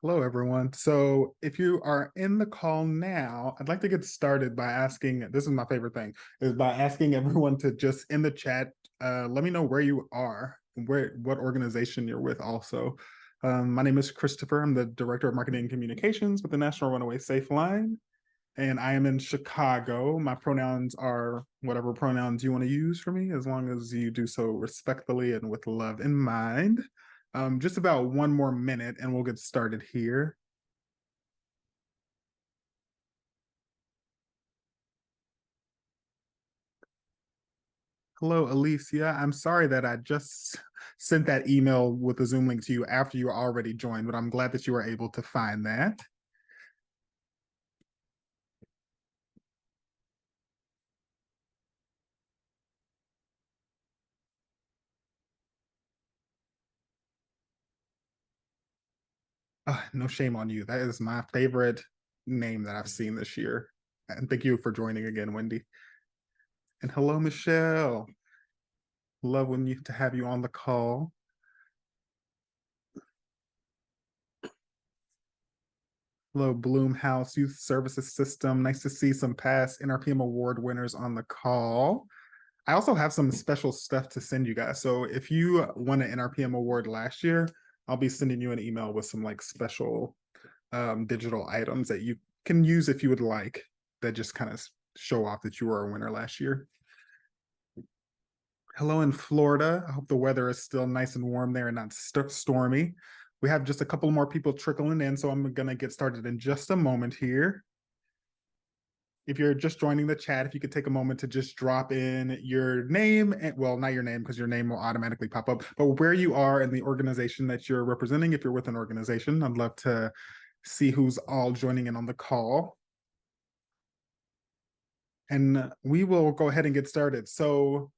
Hello, everyone. So if you are in the call now, I'd like to get started by asking, this is my favorite thing, is by asking everyone to just in the chat, let me know where you are, what organization you're with also. My name is Christopher. I'm the Director of Marketing and Communications with the National Runaway Safe Line, and I am in Chicago. My pronouns are whatever pronouns you want to use for me, as long as you do so respectfully and with love in mind. Just about one more minute and we'll get started here. Hello, Alicia. I'm sorry that I just sent that email with the Zoom link to you after you already joined, but I'm glad that you were able to find that. No shame on you. That is my favorite name that I've seen this year. And thank you for joining again, Wendy. And hello, Michelle. Love when you to have you on the call. Hello, Bloomhouse Youth Services System. Nice to see some past NRPM award winners on the call. I also have some special stuff to send you guys. So if you won an NRPM award last year, I'll be sending you an email with some like special digital items that you can use if you would like, that just kind of show off that you were a winner last year. Hello in Florida. I hope the weather is still nice and warm there and not stormy. We have just a couple more people trickling in, so I'm going to get started in just a moment here. If you're just joining the chat, if you could take a moment to just drop in your name, and, well, not your name because your name will automatically pop up, but where you are and the organization that you're representing. If you're with an organization, I'd love to see who's all joining in on the call. And we will go ahead and get started. So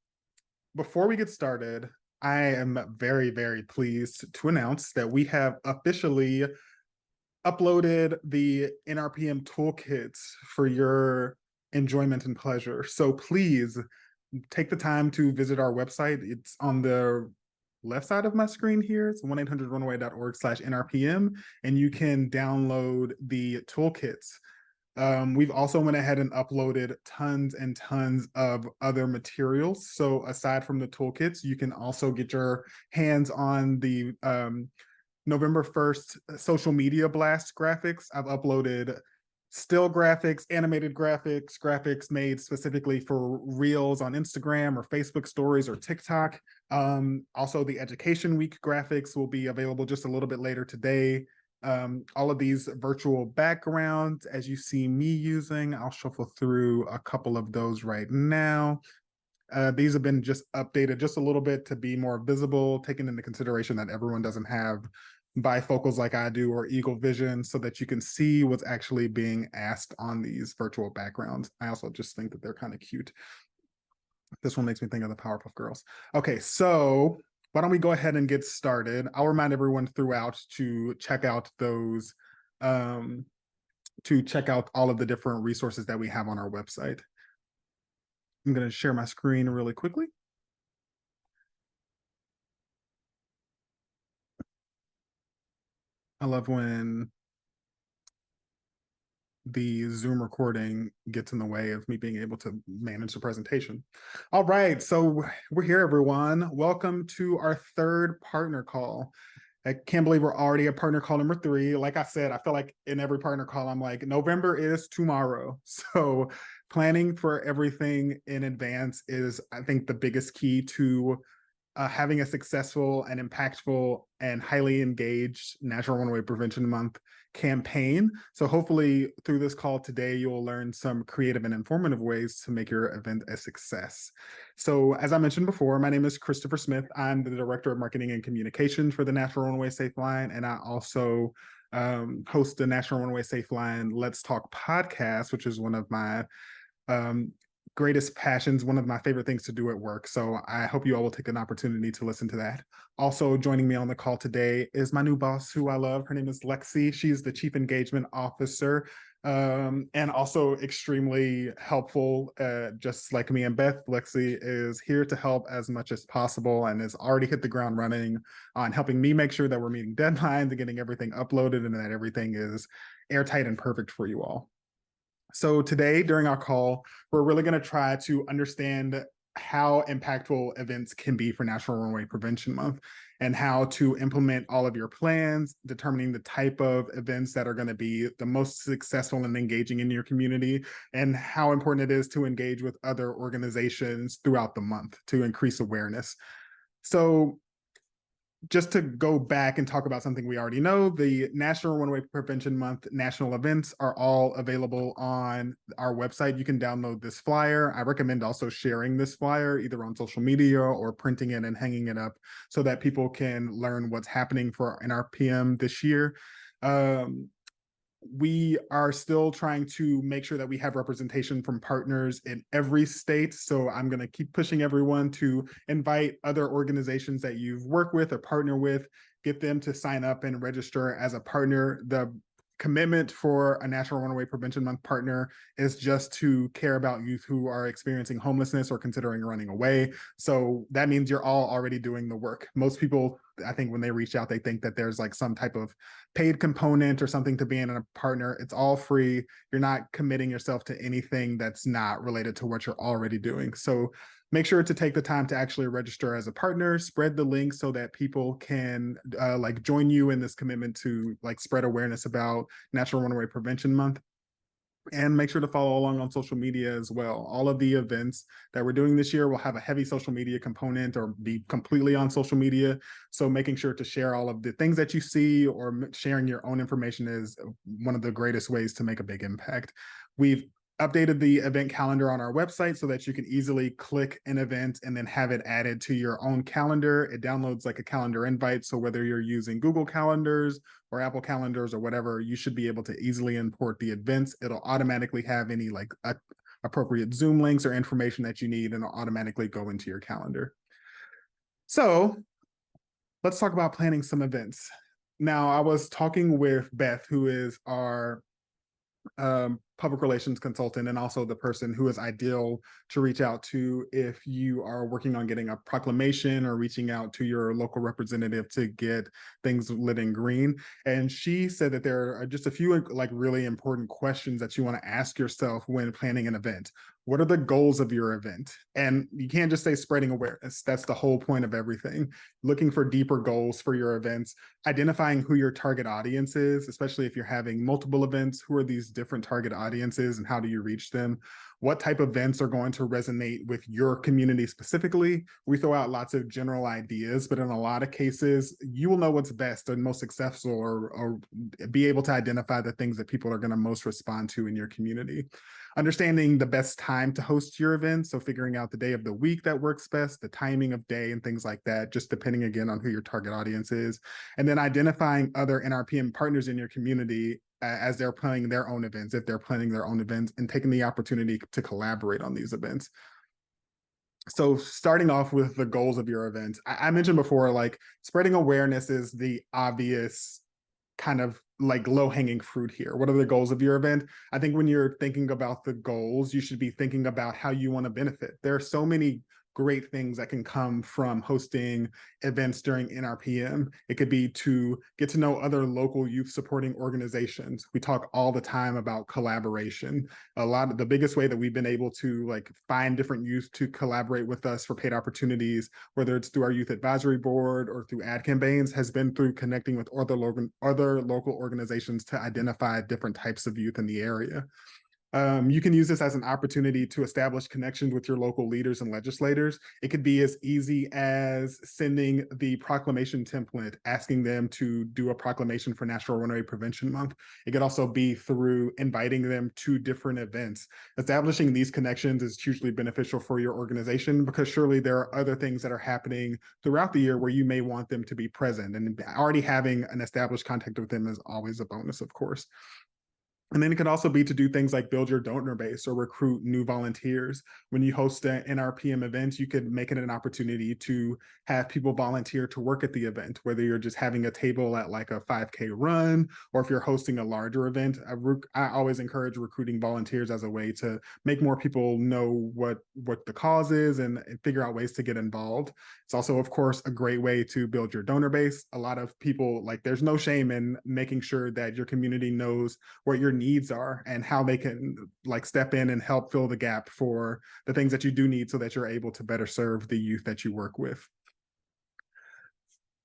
before we get started, I am very, very pleased to announce that we have officially uploaded the NRPM toolkits for your enjoyment and pleasure. So please take the time to visit our website. It's on the left side of my screen here. It's 1-800-runaway.org/NRPM, and you can download the toolkits. We've also went ahead and uploaded tons and tons of other materials. So aside from the toolkits, you can also get your hands on the November 1st social media blast graphics. I've uploaded still graphics, animated graphics, graphics made specifically for reels on Instagram or Facebook stories or TikTok. Also, the Education Week graphics will be available just a little bit later today. All of these virtual backgrounds, as you see me using, I'll shuffle through a couple of those right now. These have been just updated just a little bit to be more visible, taking into consideration that everyone doesn't have bifocals like I do or eagle vision, so that you can see what's actually being asked on these virtual backgrounds. I also just think that they're kind of cute. This one makes me think of the Powerpuff Girls. Okay, so why don't we go ahead and get started? I'll remind everyone throughout to check out those, to check out all of the different resources that we have on our website. I'm going to share my screen really quickly. I love when the Zoom recording gets in the way of me being able to manage the presentation. All right, so we're here, everyone. Welcome to our third partner call. I can't believe we're already at partner call number 3. Like I said, I feel like in every partner call, I'm like, November is tomorrow. So planning for everything in advance is, I think, the biggest key to having a successful and impactful and highly engaged National Runaway Prevention Month campaign. So hopefully through this call today, you'll learn some creative and informative ways to make your event a success. So as I mentioned before, my name is Christopher Smith. I'm the Director of Marketing and Communications for the National Runaway Safe Line, and I also host the National Runaway Safe Line Let's Talk podcast, which is one of my greatest passions, one of my favorite things to do at work. So I hope you all will take an opportunity to listen to that. Also joining me on the call today is my new boss, who I love. Her name is Lexi. She's the Chief Engagement Officer. And also extremely helpful. Just like me and Beth, Lexi is here to help as much as possible and has already hit the ground running on helping me make sure that we're meeting deadlines and getting everything uploaded and that everything is airtight and perfect for you all. So today during our call, we're really going to try to understand how impactful events can be for National Runaway Prevention Month and how to implement all of your plans, determining the type of events that are going to be the most successful and engaging in your community, and how important it is to engage with other organizations throughout the month to increase awareness. So just to go back and talk about something we already know, the National Runaway Prevention Month national events are all available on our website. You can download this flyer. I recommend also sharing this flyer either on social media or printing it and hanging it up so that people can learn what's happening for NRPM this year. We are still trying to make sure that we have representation from partners in every state. So I'm going to keep pushing everyone to invite other organizations that you've worked with or partner with, get them to sign up and register as a partner. The commitment for a National Runaway Prevention Month partner is just to care about youth who are experiencing homelessness or considering running away. So that means you're all already doing the work. Most people, I think when they reach out, they think that there's like some type of paid component or something to being a partner. It's all free. You're not committing yourself to anything that's not related to what you're already doing. So make sure to take the time to actually register as a partner, spread the link so that people can like join you in this commitment to like spread awareness about National Runaway Prevention Month. And make sure to follow along on social media as well. All of the events that we're doing this year will have a heavy social media component or be completely on social media. So making sure to share all of the things that you see or sharing your own information is one of the greatest ways to make a big impact. We've updated the event calendar on our website so that you can easily click an event and then have it added to your own calendar. It downloads like a calendar invite. So whether you're using Google Calendars or Apple Calendars or whatever, you should be able to easily import the events. It'll automatically have any like appropriate Zoom links or information that you need, and it'll automatically go into your calendar. So let's talk about planning some events. Now, I was talking with Beth, who is our public relations consultant and also the person who is ideal to reach out to if you are working on getting a proclamation or reaching out to your local representative to get things lit in green. And she said that there are just a few like really important questions that you want to ask yourself when planning an event. What are the goals of your event? And you can't just say spreading awareness. That's the whole point of everything. Looking for deeper goals for your events, identifying who your target audience is, especially if you're having multiple events. Who are these different target audiences and how do you reach them? What type of events are going to resonate with your community specifically? We throw out lots of general ideas, but in a lot of cases, you will know what's best and most successful or be able to identify the things that people are going to most respond to in your community. Understanding the best time to host your event. So figuring out the day of the week that works best, the timing of day and things like that, just depending again on who your target audience is. And then identifying other NRPM partners in your community as they're planning their own events, if they're planning their own events, and taking the opportunity to collaborate on these events. So starting off with the goals of your event, I mentioned before, like spreading awareness is the obvious kind of like low-hanging fruit here. What are the goals of your event? I think when you're thinking about the goals, you should be thinking about how you want to benefit. There are so many great things that can come from hosting events during NRPM. It could be to get to know other local youth supporting organizations. We talk all the time about collaboration. A lot of the biggest way that we've been able to like find different youth to collaborate with us for paid opportunities, whether it's through our youth advisory board or through ad campaigns, has been through connecting with other local organizations to identify different types of youth in the area. You can use this as an opportunity to establish connections with your local leaders and legislators. It could be as easy as sending the proclamation template, asking them to do a proclamation for National Runaway Prevention Month. It could also be through inviting them to different events. Establishing these connections is hugely beneficial for your organization because surely there are other things that are happening throughout the year where you may want them to be present. And already having an established contact with them is always a bonus, of course. And then it could also be to do things like build your donor base or recruit new volunteers. When you host an NRPM event, you could make it an opportunity to have people volunteer to work at the event, whether you're just having a table at like a 5K run, or if you're hosting a larger event. I always encourage recruiting volunteers as a way to make more people know what the cause is and figure out ways to get involved. It's also, of course, a great way to build your donor base. A lot of people, like, there's no shame in making sure that your community knows what your needs are and how they can like step in and help fill the gap for the things that you do need so that you're able to better serve the youth that you work with.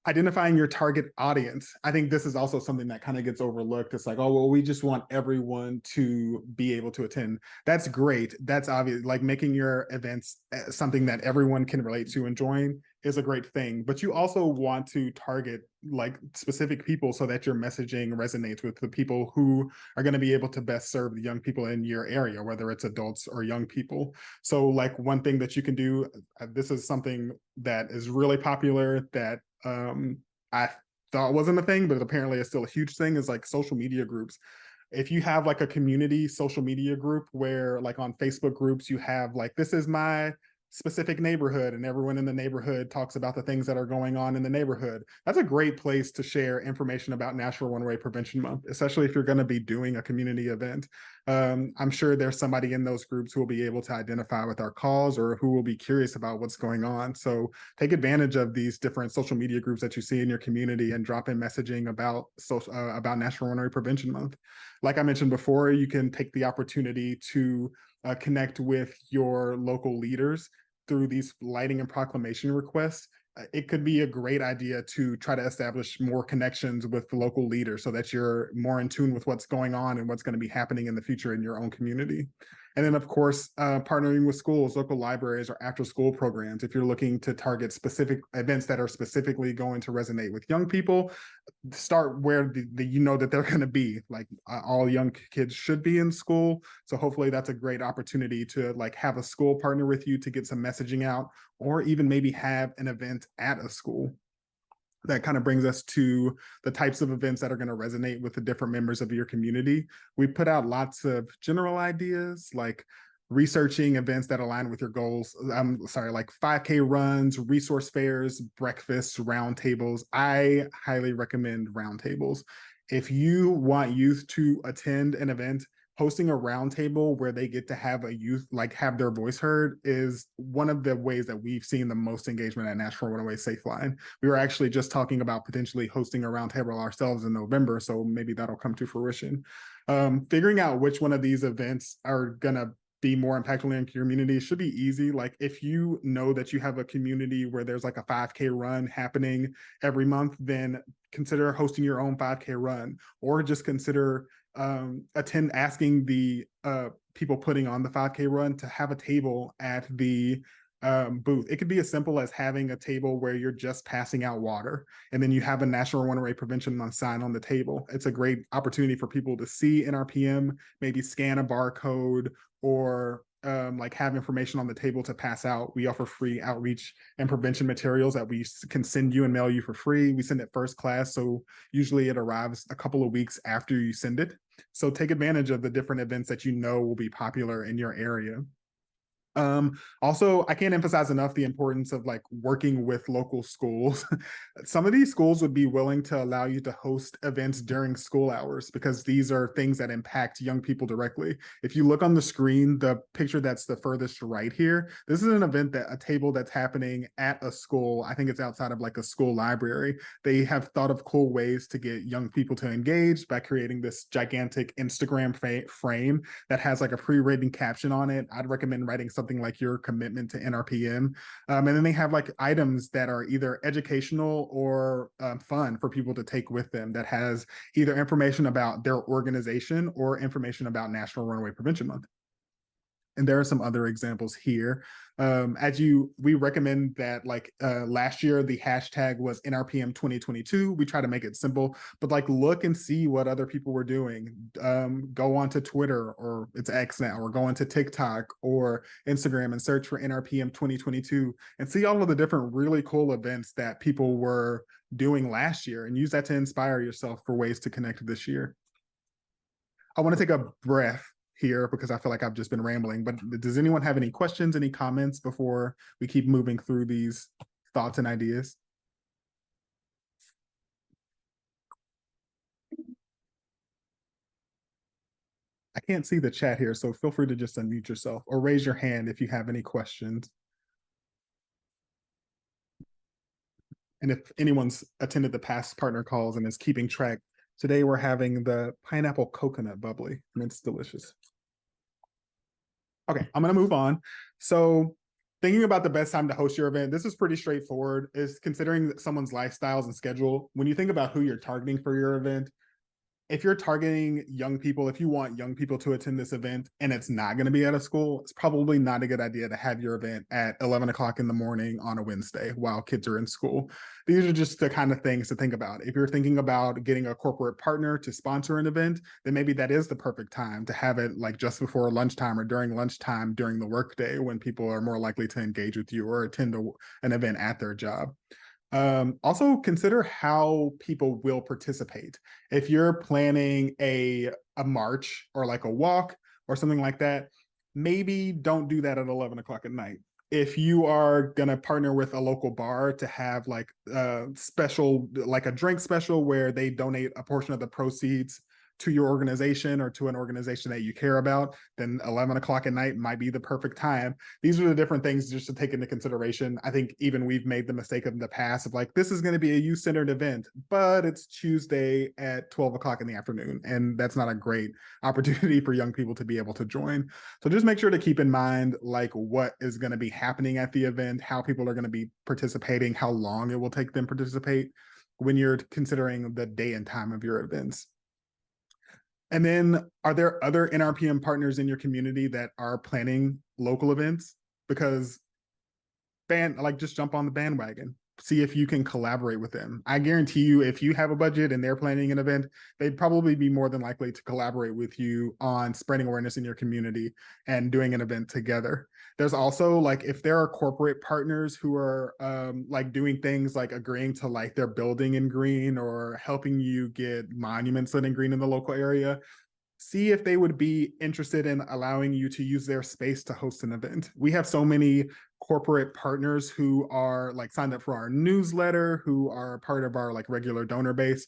Identifying your target audience. I think this is also something that kind of gets overlooked. It's like, oh, well, we just want everyone to be able to attend. That's great. That's obvious. Like making your events something that everyone can relate to and join is a great thing. But you also want to target like specific people so that your messaging resonates with the people who are going to be able to best serve the young people in your area, whether it's adults or young people. So like one thing that you can do, this is something that is really popular that I thought wasn't a thing, but apparently it's still a huge thing, is like social media groups. If you have like a community social media group where like on Facebook groups, you have like, this is my specific neighborhood and everyone in the neighborhood talks about the things that are going on in the neighborhood. That's a great place to share information about National Runaway Prevention Month, especially if you're going to be doing a community event. I'm sure there's somebody in those groups who will be able to identify with our cause or who will be curious about what's going on. So take advantage of these different social media groups that you see in your community and drop in messaging about about National Runaway Prevention Month. Like I mentioned before, you can take the opportunity to connect with your local leaders through these lighting and proclamation requests. It could be a great idea to try to establish more connections with the local leaders so that you're more in tune with what's going on and what's going to be happening in the future in your own community. And then, of course, partnering with schools, local libraries, or after school programs. If you're looking to target specific events that are specifically going to resonate with young people, start where you know that they're going to be. Like all young kids should be in school. So hopefully that's a great opportunity to like have a school partner with you to get some messaging out, or even maybe have an event at a school. That kind of brings us to the types of events that are going to resonate with the different members of your community. We put out lots of general ideas like researching events that align with your goals. I'm sorry, like 5K runs, resource fairs, breakfasts, roundtables. I highly recommend roundtables. If you want youth to attend an event, hosting a roundtable where they get to have a youth like have their voice heard is one of the ways that we've seen the most engagement at National Runaway Safe Line. We were actually just talking about potentially hosting a roundtable ourselves in November, so maybe that'll come to fruition. Figuring out which one of these events are gonna be more impactful in your community should be easy. Like if you know that you have a community where there's like a 5K run happening every month, then consider hosting your own 5K run, or just consider asking the people putting on the 5K run to have a table at the booth. It could be as simple as having a table where you're just passing out water and then you have a National Runaway Prevention Month sign on the table. It's a great opportunity for people to see NRPM, maybe scan a barcode, or like have information on the table to pass out. We offer free outreach and prevention materials that we can send you and mail you for free. We send it first class, so usually it arrives a couple of weeks after you send it. So take advantage of the different events that you know will be popular in your area. Also, I can't emphasize enough the importance of like working with local schools. Some of these schools would be willing to allow you to host events during school hours because these are things that impact young people directly. If you look on the screen, the picture that's the furthest right here, this is an event a table that's happening at a school. I think it's outside of like a school library. They have thought of cool ways to get young people to engage by creating this gigantic Instagram frame that has like a pre-written caption on it. I'd recommend writing something like your commitment to NRPM. And then they have like items that are either educational or fun for people to take with them that has either information about their organization or information about National Runaway Prevention Month. And there are some other examples here. We recommend that like last year, the hashtag was NRPM 2022. We try to make it simple, but like look and see what other people were doing. Go onto Twitter, or it's X now, or go onto TikTok or Instagram and search for NRPM 2022 and see all of the different really cool events that people were doing last year and use that to inspire yourself for ways to connect this year. I want to take a breath here because I feel like I've just been rambling, but does anyone have any questions, any comments before we keep moving through these thoughts and ideas? I can't see the chat here, so feel free to just unmute yourself or raise your hand if you have any questions. And if anyone's attended the past partner calls and is keeping track, today we're having the pineapple coconut bubbly, and it's delicious. Okay, I'm gonna move on. So thinking about the best time to host your event, this is pretty straightforward, is considering someone's lifestyles and schedule. When you think about who you're targeting for your event, if you're targeting young people, if you want young people to attend this event and it's not going to be at a school, it's probably not a good idea to have your event at 11 o'clock in the morning on a Wednesday while kids are in school. These are just the kind of things to think about. If you're thinking about getting a corporate partner to sponsor an event, then maybe that is the perfect time to have it like just before lunchtime or during lunchtime during the workday when people are more likely to engage with you or attend an event at their job. Also consider how people will participate. If you're planning a march or like a walk or something like that, maybe don't do that at 11 o'clock at night. If you are gonna partner with a local bar to have like a special, like a drink special where they donate a portion of the proceeds to your organization or to an organization that you care about, then 11 o'clock at night might be the perfect time. These are the different things just to take into consideration. I think even we've made the mistake of in the past of like, this is going to be a youth-centered event, but it's Tuesday at 12 o'clock in the afternoon. And that's not a great opportunity for young people to be able to join. So just make sure to keep in mind like what is going to be happening at the event, how people are going to be participating, how long it will take them to participate when you're considering the day and time of your events. And then are there other NRPM partners in your community that are planning local events? Because just jump on the bandwagon, see if you can collaborate with them. I guarantee you, if you have a budget and they're planning an event, they'd probably be more than likely to collaborate with you on spreading awareness in your community and doing an event together. There's also like, if there are corporate partners who are like doing things like agreeing to like their building in green or helping you get monuments lit in green in the local area, see if they would be interested in allowing you to use their space to host an event. We have so many corporate partners who are like signed up for our newsletter, who are part of our like regular donor base,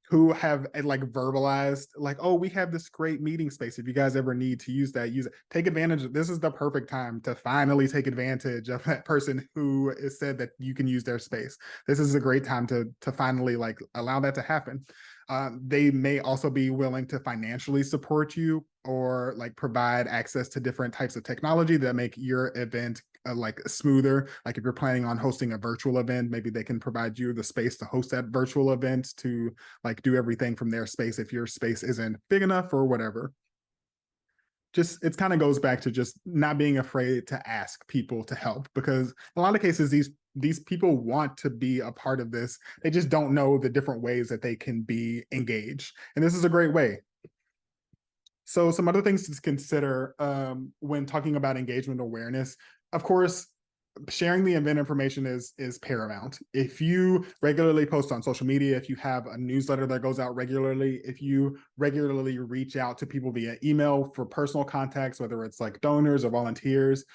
who have like verbalized like, oh, we have this great meeting space. If you guys ever need to use that, use it. Take advantage. This is the perfect time to finally take advantage of that person who has said that you can use their space. This is a great time to finally like allow that to happen. They may also be willing to financially support you or like provide access to different types of technology that make your event like smoother. Like if you're planning on hosting a virtual event, maybe they can provide you the space to host that virtual event to like do everything from their space if your space isn't big enough or whatever. Just it kind of goes back to just not being afraid to ask people to help, because in a lot of cases these people want to be a part of this. They just don't know the different ways that they can be engaged, and this is a great way. So some other things to consider when talking about engagement awareness, of course, sharing the event information is paramount. If you regularly post on social media, if you have a newsletter that goes out regularly, if you regularly reach out to people via email for personal contacts, whether it's like donors or volunteers,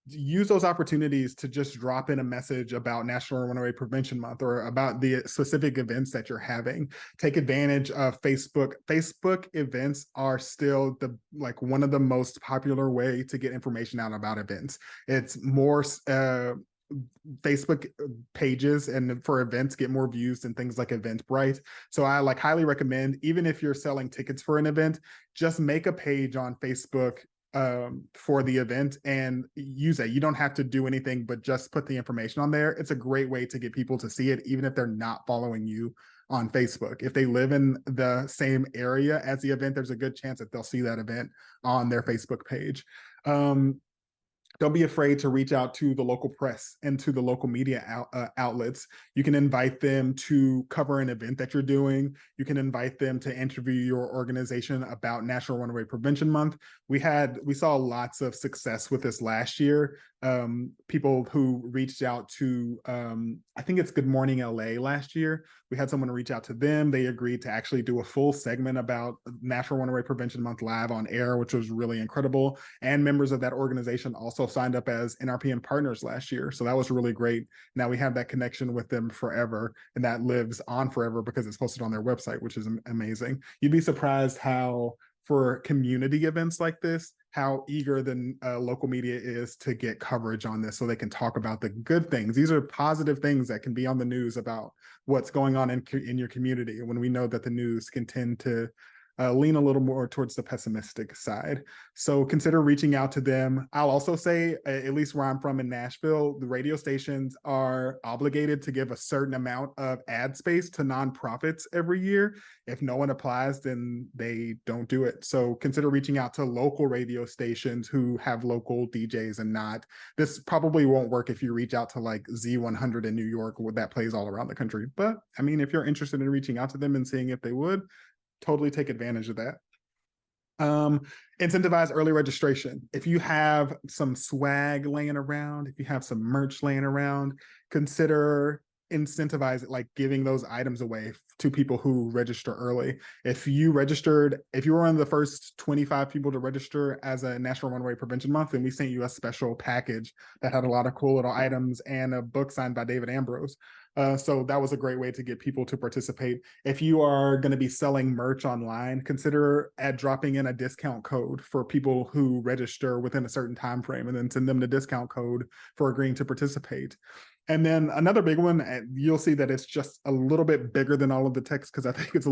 use those opportunities to just drop in a message about National Runaway Prevention Month or about the specific events that you're having. Take advantage of Facebook. Facebook events are still the like one of the most popular way to get information out about events. It's more Facebook pages and for events get more views than things like Eventbrite. So I like highly recommend, even if you're selling tickets for an event, just make a page on Facebook for the event and use it. You don't have to do anything but just put the information on there. It's a great way to get people to see it, even if they're not following you on Facebook. If they live in the same area as the event, there's a good chance that they'll see that event on their Facebook page. Don't be afraid to reach out to the local press and to the local media outlets. You can invite them to cover an event that you're doing. You can invite them to interview your organization about National Runaway Prevention Month. We saw lots of success with this last year. people who reached out to, I think it's Good Morning LA last year. We had someone reach out to them. They agreed to actually do a full segment about National Runaway Prevention Month live on air, which was really incredible. And members of that organization also signed up as NRPN partners last year. So that was really great. Now we have that connection with them forever, and that lives on forever because it's posted on their website, which is amazing. You'd be surprised how, for community events like this, how eager the local media is to get coverage on this so they can talk about the good things. These are positive things that can be on the news about what's going on in your community, when we know that the news can tend to lean a little more towards the pessimistic side. So consider reaching out to them. I'll also say, at least where I'm from in Nashville, the radio stations are obligated to give a certain amount of ad space to nonprofits every year. If no one applies, then they don't do it. So consider reaching out to local radio stations who have local DJs and not. This probably won't work if you reach out to like Z100 in New York, that plays all around the country. But I mean, if you're interested in reaching out to them and seeing if they would, totally take advantage of that. Incentivize early registration. If you have some swag laying around, if you have some merch laying around, consider incentivize it, like giving those items away to people who register early. If you were one of the first 25 people to register as a National Runaway Prevention Month, then we sent you a special package that had a lot of cool little items and a book signed by David Ambrose. So that was a great way to get people to participate. If you are going to be selling merch online, consider dropping in a discount code for people who register within a certain time frame, and then send them the discount code for agreeing to participate. And then another big one, you'll see that it's just a little bit bigger than all of the text because I think it's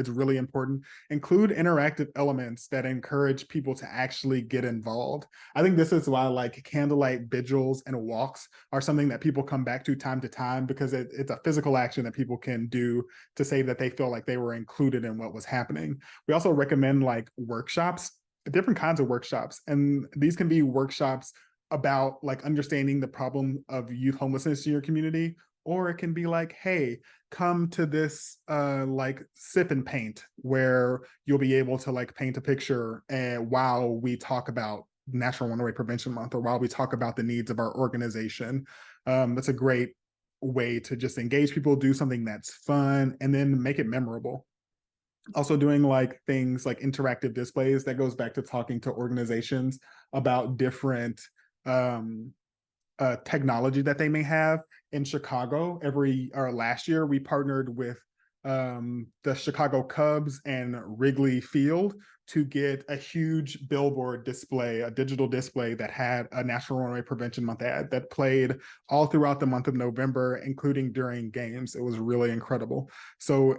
really important. Include interactive elements that encourage people to actually get involved. I think this is why like candlelight vigils and walks are something that people come back to time, because it's a physical action that people can do to say that they feel like they were included in what was happening. We also recommend like workshops, different kinds of workshops. And these can be workshops about like understanding the problem of youth homelessness in your community, or it can be like, hey, come to this like sip and paint where you'll be able to like paint a picture and while we talk about National Runaway Prevention Month, or while we talk about the needs of our organization. That's a great way to just engage people, do something that's fun, and then make it memorable. Also doing like things like interactive displays, that goes back to talking to organizations about different technology that they may have. In Chicago, last year we partnered with the Chicago Cubs and Wrigley Field to get a huge billboard display, a digital display that had a National Runaway Prevention Month ad that played all throughout the month of November, including during games. It was really incredible. So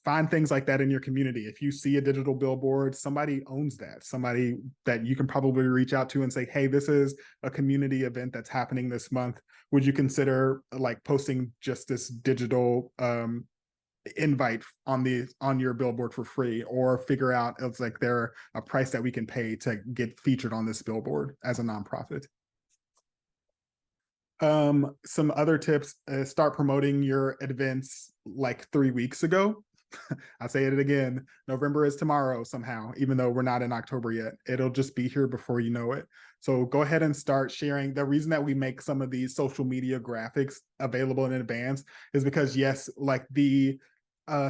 find things like that in your community. If you see a digital billboard, somebody owns that, somebody that you can probably reach out to and say, hey, this is a community event that's happening this month. Would you consider like posting just this digital invite on your billboard for free, or figure out it's like there a price that we can pay to get featured on this billboard as a nonprofit. Some other tips: start promoting your events like 3 weeks ago. I'll say it again. November is tomorrow somehow, even though we're not in October yet. It'll just be here before you know it. So go ahead and start sharing. The reason that we make some of these social media graphics available in advance is because, yes, like the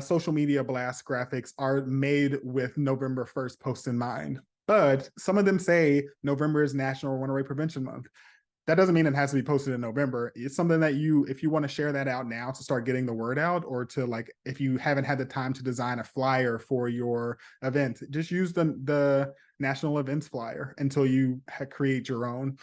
social media blast graphics are made with November 1st post in mind, but some of them say November is National Runaway Prevention Month. That doesn't mean it has to be posted in November. It's something that if you want to share that out now to start getting the word out, or to like, if you haven't had the time to design a flyer for your event, just use the national events flyer until you create your own.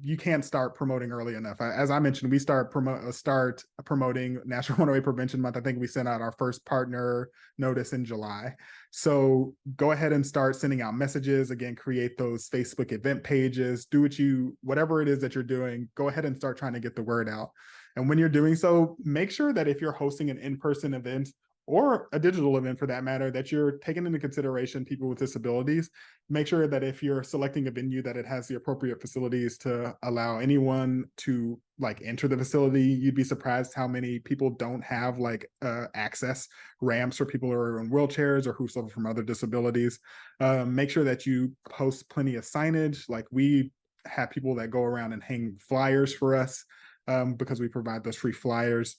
You can't start promoting early enough. As I mentioned, we start promoting National Runaway Prevention Month. I think we sent out our first partner notice in July. So go ahead and start sending out messages. Again, create those Facebook event pages. Do whatever it is that you're doing, go ahead and start trying to get the word out. And when you're doing so, make sure that if you're hosting an in-person event, or a digital event for that matter, that you're taking into consideration people with disabilities. Make sure that if you're selecting a venue, that it has the appropriate facilities to allow anyone to like enter the facility. You'd be surprised how many people don't have like access ramps for people who are in wheelchairs or who suffer from other disabilities. Make sure that you post plenty of signage. Like we have people that go around and hang flyers for us, because we provide those free flyers.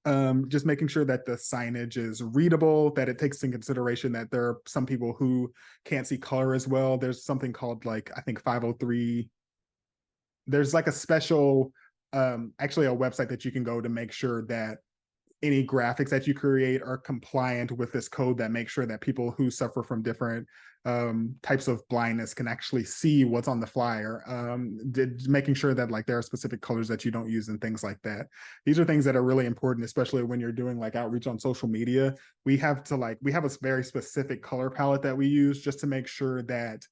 Just making sure that the signage is readable, that it takes in consideration that there are some people who can't see color as well. There's something called, like, I think 503. There's like a special, actually a website that you can go to make sure that any graphics that you create are compliant with this code, that make sure that people who suffer from different types of blindness can actually see what's on the flyer. Making sure that, like, there are specific colors that you don't use and things like that. These are things that are really important, especially when you're doing like outreach on social media. We have a very specific color palette that we use just to make sure that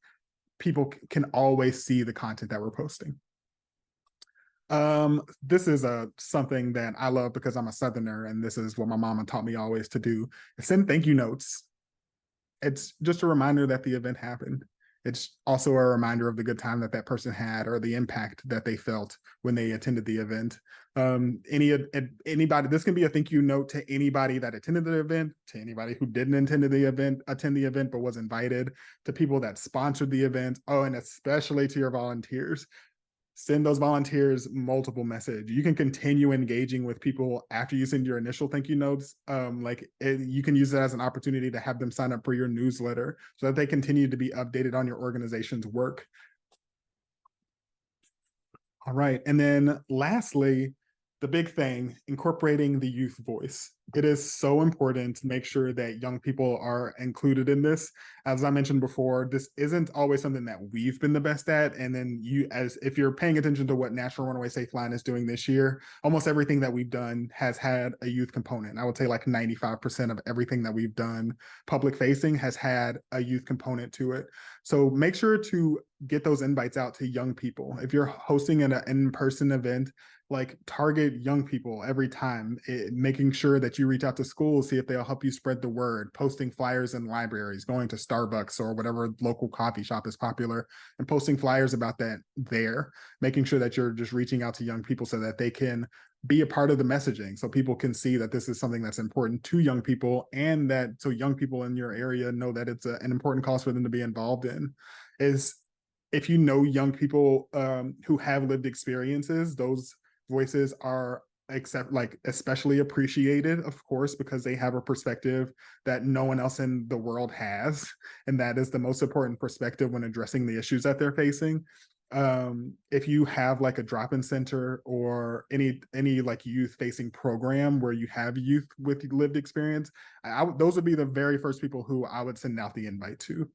people can always see the content that we're posting. This is something that I love because I'm a Southerner, and this is what my mama taught me always to do: send thank you notes. It's just a reminder that the event happened. It's also a reminder of the good time that that person had, or the impact that they felt when they attended the event. Anybody, this can be a thank you note to anybody that attended the event, to anybody who didn't attend the event but was invited, to people that sponsored the event. Oh, and especially to your volunteers. Send those volunteers multiple messages. You can continue engaging with people after you send your initial thank you notes. You can use it as an opportunity to have them sign up for your newsletter so that they continue to be updated on your organization's work. All right. And then lastly, the big thing, incorporating the youth voice. It is so important to make sure that young people are included in this. As I mentioned before, this isn't always something that we've been the best at. And then if you're paying attention to what National Runaway Safe Line is doing this year, almost everything that we've done has had a youth component. I would say like 95% of everything that we've done public facing has had a youth component to it. So make sure to get those invites out to young people. If you're hosting an in-person event, like, target young people every time, making sure that you reach out to schools, see if they'll help you spread the word, posting flyers in libraries, going to Starbucks or whatever local coffee shop is popular and posting flyers about that there, making sure that you're just reaching out to young people so that they can be a part of the messaging, so people can see that this is something that's important to young people, and that so young people in your area know that it's an important cause for them to be involved in. Is if you know young people who have lived experiences, those voices are especially appreciated, of course, because they have a perspective that no one else in the world has, and that is the most important perspective when addressing the issues that they're facing. If you have like a drop-in center or any like youth facing program where you have youth with lived experience, those would be the very first people who I would send out the invite to.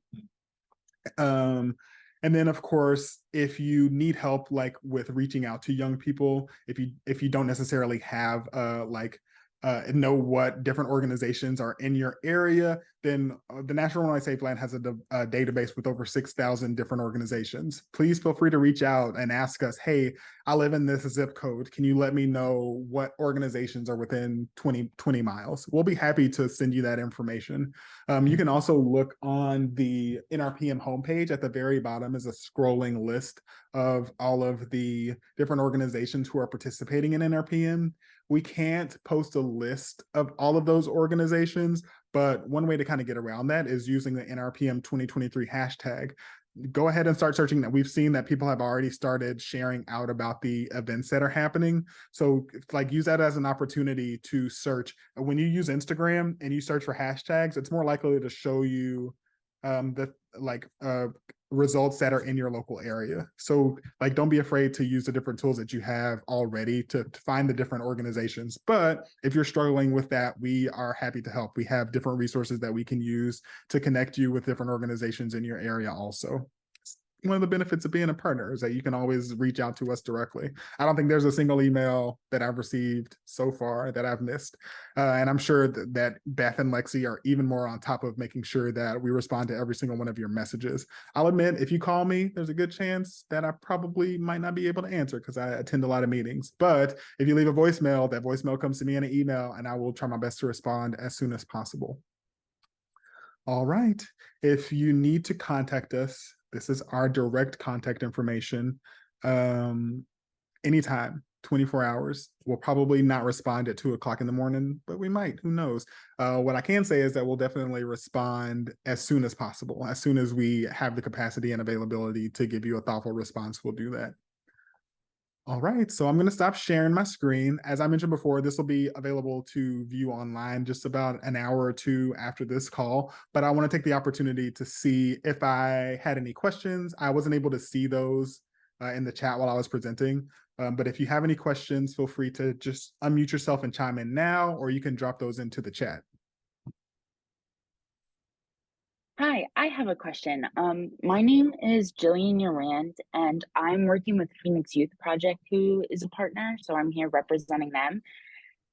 And then, of course, if you need help, like with reaching out to young people, if you don't necessarily have know what different organizations are in your area, then the National Runaway Safe Line has a database with over 6,000 different organizations. Please feel free to reach out and ask us, hey, I live in this zip code. Can you let me know what organizations are within 20 miles? We'll be happy to send you that information. You can also look on the NRPM homepage. At the very bottom is a scrolling list of all of the different organizations who are participating in NRPM. We can't post a list of all of those organizations, but one way to kind of get around that is using the NRPM 2023 hashtag. Go ahead and start searching that. We've seen that people have already started sharing out about the events that are happening. So like, use that as an opportunity to search. When you use Instagram and you search for hashtags, it's more likely to show you results that are in your local area. So like, don't be afraid to use the different tools that you have already to find the different organizations. But if you're struggling with that, we are happy to help. We have different resources that we can use to connect you with different organizations in your area also. One of the benefits of being a partner is that you can always reach out to us directly. I don't think there's a single email that I've received so far that I've missed. And I'm sure that Beth and Lexi are even more on top of making sure that we respond to every single one of your messages. I'll admit, if you call me, there's a good chance that I probably might not be able to answer because I attend a lot of meetings. But if you leave a voicemail, that voicemail comes to me in an email, and I will try my best to respond as soon as possible. All right. If you need to contact us, this is our direct contact information. Anytime. 24 hours. We'll probably not respond at 2 o'clock in the morning, but we might. Who knows? What I can say is that we'll definitely respond as soon as possible. As soon as we have the capacity and availability to give you a thoughtful response, we'll do that. All right, so I'm going to stop sharing my screen. As I mentioned before, this will be available to view online just about an hour or two after this call. But I want to take the opportunity to see if I had any questions. I wasn't able to see those in the chat while I was presenting. But if you have any questions, feel free to just unmute yourself and chime in now, or you can drop those into the chat. Hi, I have a question. My name is Jillian Urand, and I'm working with Phoenix Youth Project, who is a partner, so I'm here representing them.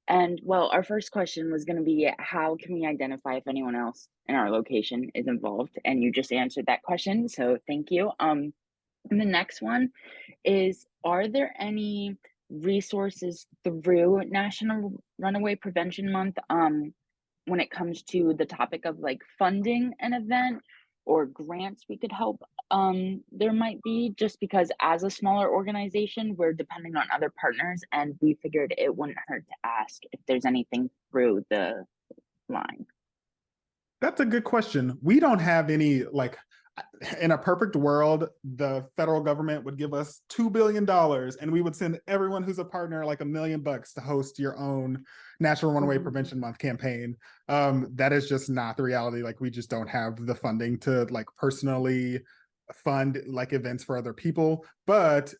And well, our first question was going to be, how can we identify if anyone else in our location is involved? And you just answered that question, so thank you. And the next one is, are there any resources through National Runaway Prevention Month when it comes to the topic of like funding an event or grants we could help there might be, just because as a smaller organization we're depending on other partners, and we figured it wouldn't hurt to ask if there's anything through the line. That's a good question. We don't have any, like, in a perfect world, the federal government would give us $2 billion and we would send everyone who's a partner like $1 million to host your own National Runaway Prevention Month campaign. That is just not the reality. Like, we just don't have the funding to like personally fund like events for other people. But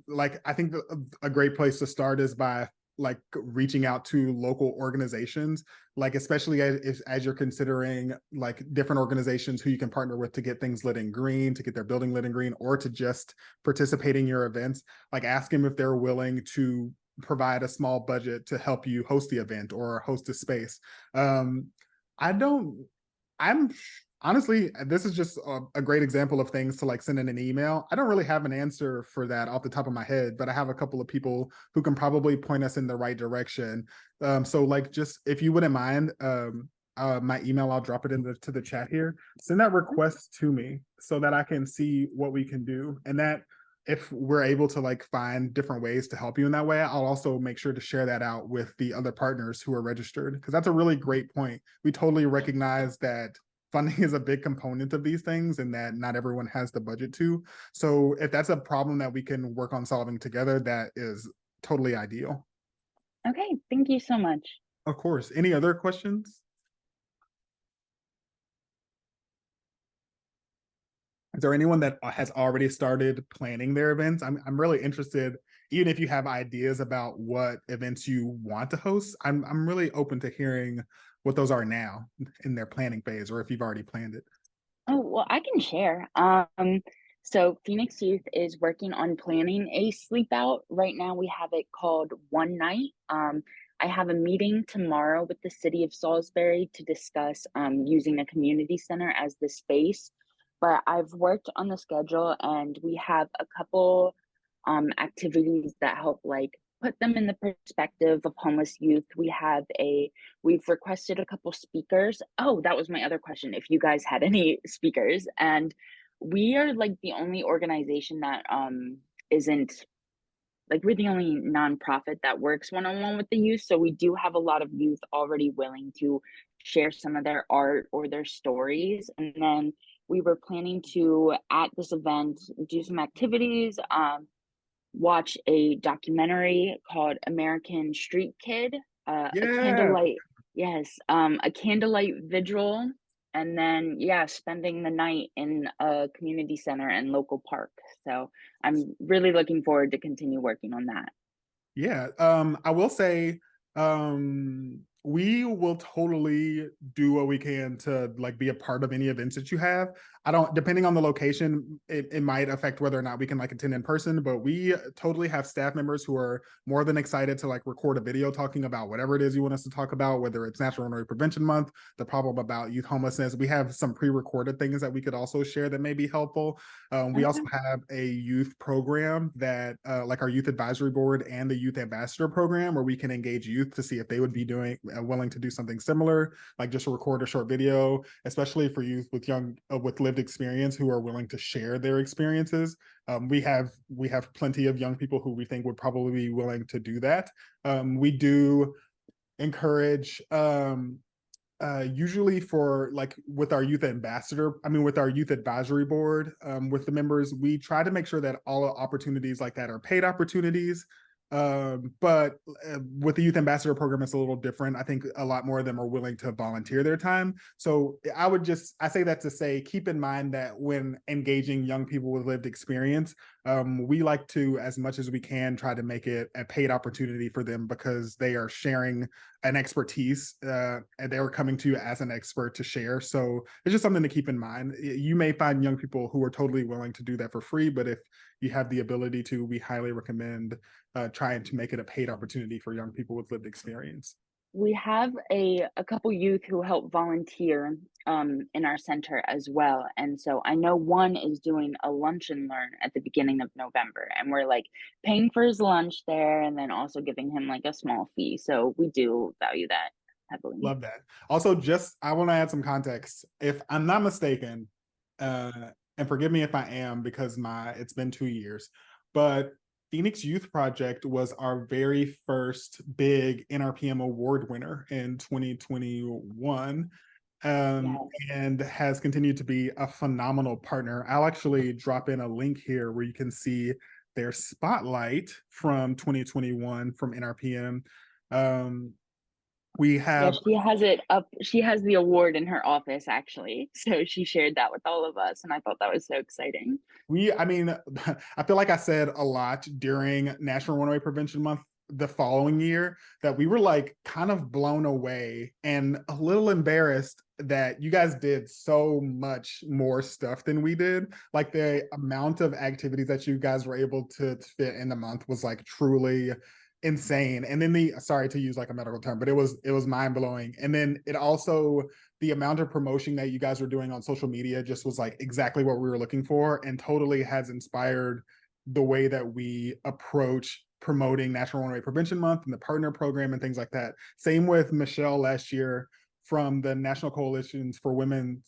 like, I think a great place to start is by like reaching out to local organizations, like especially as you're considering like different organizations who you can partner with to get things lit in green, to get their building lit in green, or to just participate in your events. Like, ask them if they're willing to provide a small budget to help you host the event or host a space. I don't, I'm honestly, this is just a great example of things to like send in an email. I don't really have an answer for that off the top of my head, but I have a couple of people who can probably point us in the right direction. So like, just if you wouldn't mind, my email, I'll drop it into the chat here. Send that request to me so that I can see what we can do. And that if we're able to like find different ways to help you in that way, I'll also make sure to share that out with the other partners who are registered, because that's a really great point. We totally recognize that funding is a big component of these things and that not everyone has the budget to. So if that's a problem that we can work on solving together, that is totally ideal. Okay, thank you so much. Of course. Any other questions? Is there anyone that has already started planning their events? I'm really interested, even if you have ideas about what events you want to host, I'm really open to hearing what those are now in their planning phase, or if you've already planned it. Oh, well, I can share. So Phoenix Youth is working on planning a sleep out. Right now we have it called One Night. I have a meeting tomorrow with the city of Salisbury to discuss using a community center as the space. But I've worked on the schedule and we have a couple activities that help like put them in the perspective of homeless youth. We've requested a couple speakers. Oh, that was my other question, if you guys had any speakers. And we are like the only organization that isn't like, we're the only nonprofit that works one-on-one with the youth. So we do have a lot of youth already willing to share some of their art or their stories. And then we were planning to, at this event, do some activities, watch a documentary called American Street Kid, a Yeah. candlelight, yes, a candlelight vigil, and then yeah, spending the night in a community center and local park. So I'm really looking forward to continue working on that. Yeah. I will say, we will totally do what we can to like be a part of any events that you have. I don't, depending on the location, it might affect whether or not we can like attend in person, but we totally have staff members who are more than excited to like record a video talking about whatever it is you want us to talk about, whether it's National Runaway Prevention Month, the problem about youth homelessness. We have some pre-recorded things that we could also share that may be helpful. We also have a youth program that like our youth advisory board and the youth ambassador program, where we can engage youth to see if they would be willing to do something similar, like just record a short video, especially for youth with with lived experience who are willing to share their experiences. We have plenty of young people who we think would probably be willing to do that. We do encourage usually for like with our youth ambassador, I mean with our youth advisory board, with the members, we try to make sure that all opportunities like that are paid opportunities. But with the youth ambassador program, it's a little different. I think a lot more of them are willing to volunteer their time. So I say that to say, keep in mind that when engaging young people with lived experience, we like to, as much as we can, try to make it a paid opportunity for them because they are sharing an expertise and they were coming to you as an expert to share. So it's just something to keep in mind. You may find young people who are totally willing to do that for free, but if you have the ability to, we highly recommend trying to make it a paid opportunity for young people with lived experience. We have a couple youth who help volunteer in our center as well. And so I know one is doing a lunch and learn at the beginning of November, and we're like paying for his lunch there and then also giving him like a small fee. So we do value that heavily. Love that. Also, just I want to add some context. If I'm not mistaken, uh, and forgive me if I am because it's been 2 years, but Phoenix Youth Project was our very first big NRPM award winner in 2021. Yes. And has continued to be a phenomenal partner. I'll actually drop in a link here where you can see their spotlight from 2021 from NRPM. Um, we Yeah, have she has it up. She has the award in her office actually. So she shared that with all of us and I thought that was so exciting. I mean, I feel like I said a lot during National Runaway Prevention Month the following year that we were like kind of blown away and a little embarrassed that you guys did so much more stuff than we did. Like the amount of activities that you guys were able to fit in the month was like truly insane. And then sorry to use like a medical term, but it was mind blowing. And then it also the amount of promotion that you guys were doing on social media just was like exactly what we were looking for and totally has inspired the way that we approach promoting National Runaway Prevention Month and the partner program and things like that. Same with Michelle last year from the National Coalitions for Women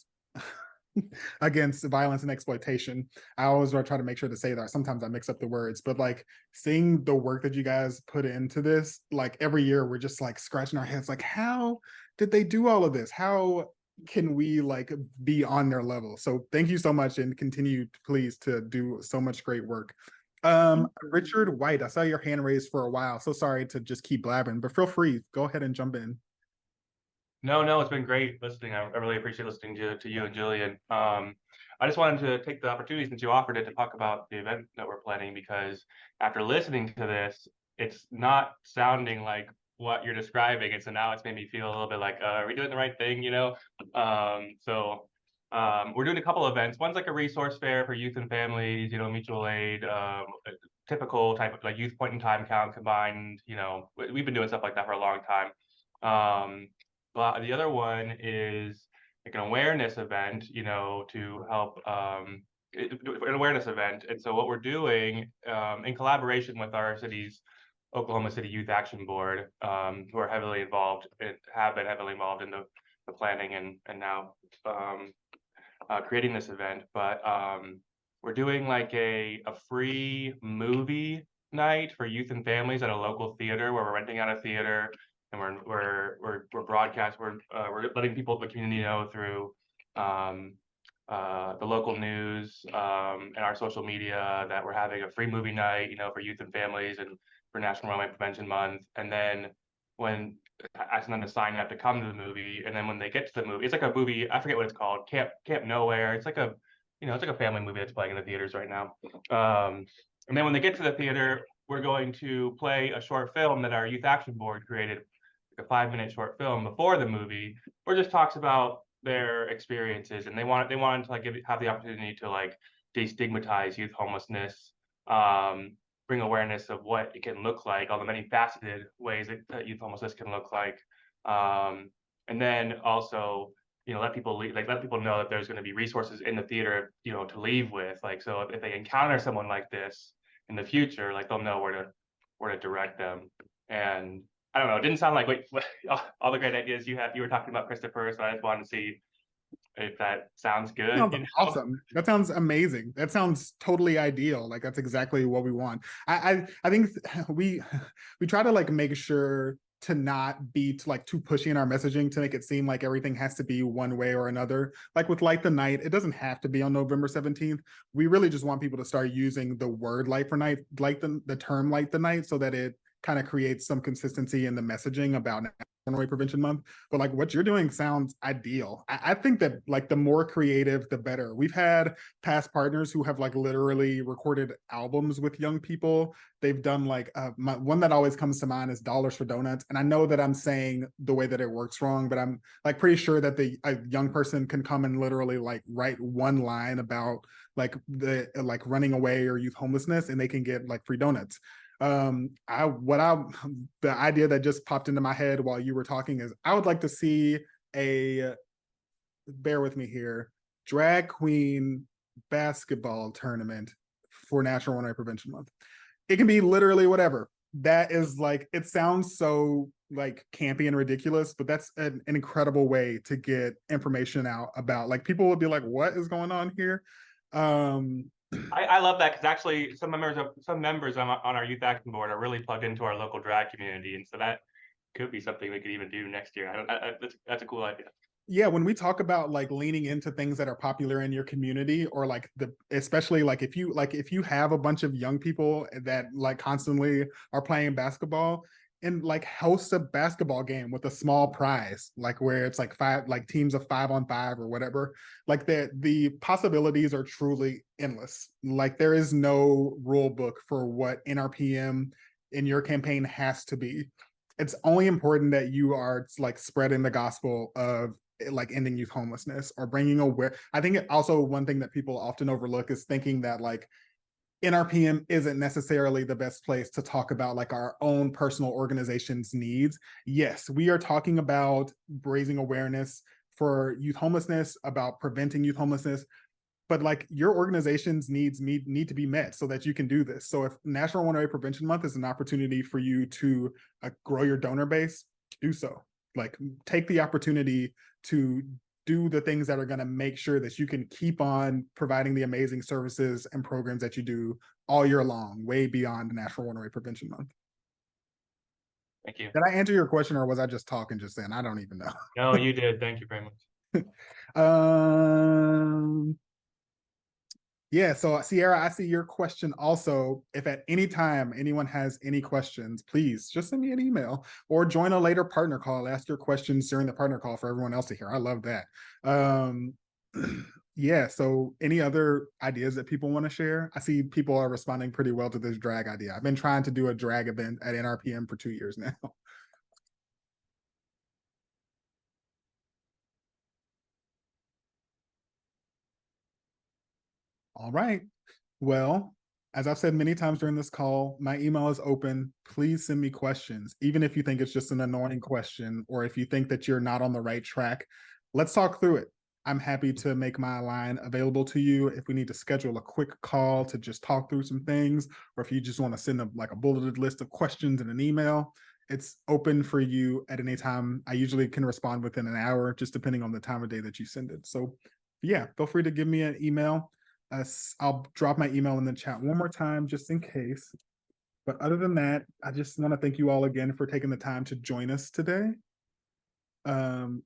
against violence and exploitation. I always try to make sure to say that. Sometimes I mix up the words, but like seeing the work that you guys put into this, like every year we're just like scratching our heads, like how did they do all of this? How can we like be on their level? So thank you so much and continue please to do so much great work. Thank you. Richard White, I saw your hand raised for a while. So sorry to just keep blabbing, but feel free, go ahead and jump in. No, no, it's been great listening. I really appreciate listening to you and Jillian. I just wanted to take the opportunity since you offered it to talk about the event that we're planning because after listening to this, it's not sounding like what you're describing. And so now it's made me feel a little bit like, are we doing the right thing, you know? We're doing a couple events. One's like a resource fair for youth and families, you know, mutual aid, typical type of like youth point in time count combined, you know, we've been doing stuff like that for a long time. But the other one is like an awareness event, you know, to help an awareness event. And so what we're doing in collaboration with our city's Oklahoma City Youth Action Board, who are heavily involved and have been heavily involved in the planning and now creating this event. But we're doing like a free movie night for youth and families at a local theater where we're renting out a theater and we're letting people in the community know through um, the local news and our social media that we're having a free movie night, you know, for youth and families and for National Runaway Prevention Month. And then when asking them to sign up to come to the movie, and then when they get to the movie, it's like a movie. I forget what it's called. Camp Nowhere. It's like it's like a family movie that's playing in the theaters right now. And then when they get to the theater, we're going to play a short film that our youth action board created, like a 5-minute short film before the movie, where it just talks about their experiences, and they wanted to like have the opportunity to like destigmatize youth homelessness, bring awareness of what it can look like, all the many faceted ways that youth homelessness can look like, and then also let people know that there's going to be resources in the theater to leave with, like, so if they encounter someone like this in the future, like they'll know where to direct them. And I don't know, it didn't sound like all the great ideas you were talking about, Christopher. So I just wanted to see if that sounds good. Sounds You know? awesome. That sounds amazing. That sounds totally ideal. Like that's exactly what we want. I think we try to like make sure to not be like too pushy in our messaging to make it seem like everything has to be one way or another. Like with Light the Night, it doesn't have to be on November 17th. We really just want people to start using the word light for night, like the term light the night, so that it kind of creates some consistency in the messaging about Runaway Prevention Month. But like what you're doing sounds ideal. I think that like the more creative, the better. We've had past partners who have like literally recorded albums with young people. They've done like one that always comes to mind is Dollars for Donuts. And I know that I'm saying the way that it works wrong, but I'm like pretty sure that a young person can come and literally like write one line about like the like running away or youth homelessness, and they can get like free donuts. The idea that just popped into my head while you were talking is I would like to see bear with me here, drag queen basketball tournament for National Runaway Prevention Month. It can be literally whatever. That is like, it sounds so like campy and ridiculous, but that's an incredible way to get information out about, like, people would be like, what is going on here? I love that, because actually some members on our youth action board are really plugged into our local drag community, and so that could be something we could even do next year. That's a cool idea. Yeah, when we talk about like leaning into things that are popular in your community, or like especially like if you have a bunch of young people that like constantly are playing basketball, and like host a basketball game with a small prize, like where it's like like teams of 5-on-5 or whatever, like the possibilities are truly endless. Like there is no rule book for what NRPM in your campaign has to be. It's only important that you are like spreading the gospel of like ending youth homelessness or bringing aware. I think also one thing that people often overlook is thinking that like NRPM isn't necessarily the best place to talk about like our own personal organization's needs. Yes, we are talking about raising awareness for youth homelessness, about preventing youth homelessness, but like your organization's needs need to be met so that you can do this. So if National Runaway Prevention Month is an opportunity for you to grow your donor base, do so. Like take the opportunity to do the things that are going to make sure that you can keep on providing the amazing services and programs that you do all year long, way beyond National Runaway Prevention Month. Thank you. Did I answer your question, or was I just talking just then? I don't even know. No, you did. Thank you very much. Yeah, so Sierra, I see your question also. If at any time anyone has any questions, please just send me an email or join a later partner call. Ask your questions during the partner call for everyone else to hear. I love that. Yeah, so any other ideas that people want to share? I see people are responding pretty well to this drag idea. I've been trying to do a drag event at NRPM for 2 years now. All right. Well, as I've said many times during this call, my email is open. Please send me questions, even if you think it's just an annoying question, or if you think that you're not on the right track. Let's talk through it. I'm happy to make my line available to you if we need to schedule a quick call to just talk through some things, or if you just want to send like a bulleted list of questions in an email. It's open for you at any time. I usually can respond within an hour, just depending on the time of day that you send it. So yeah, feel free to give me an email. I'll drop my email in the chat one more time just in case. But other than that, I just want to thank you all again for taking the time to join us today.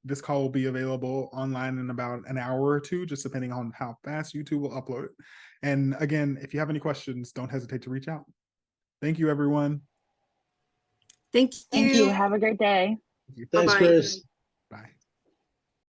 This call will be available online in about an hour or two, just depending on how fast YouTube will upload it. And again, if you have any questions, don't hesitate to reach out. Thank you, everyone. Thank you. Thank you. Have a great day. Bye-bye. Thanks, Chris. Bye.